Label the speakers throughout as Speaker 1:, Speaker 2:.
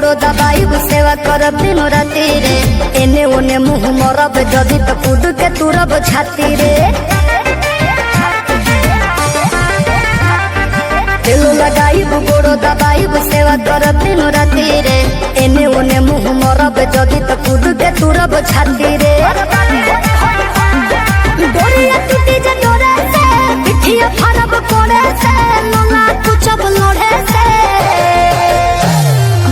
Speaker 1: गोड़ो दबाइब सेवा करब दिन राति रे। एने ओने मुँह मरब जदि तो कूद के तुरब छाती रे। दिल लगाइब गोड़ो दबाइब सेवा करब दिन राति रे। एने ओने मुँह मरब जदि तो कूद के तुरब छाती रे। डोरिया टूटी जे डोरे से पिठिया फरब कोड़े से लोला कुचब लोढ़े से।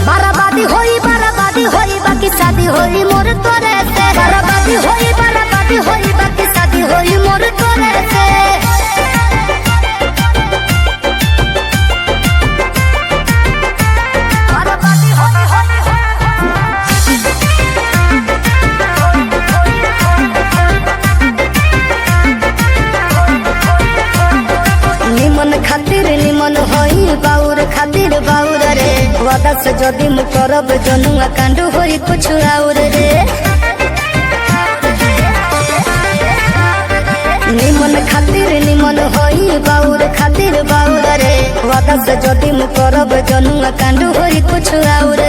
Speaker 1: बराबादी होई बाकी शादी होई मोर तोरे से। बराबादी होई बाकी शादी होई मोर तोरे से। निमन खातिर निमन होई बाउर खातिर बाउर रे। वादा से जदि मु करब जनुआ कांड होई कुछ और रे। निमन खातिर निमन होई बाउर खातिर बाउर रे। वादा से जदि मु करब जनुआ कांड होई कुछ और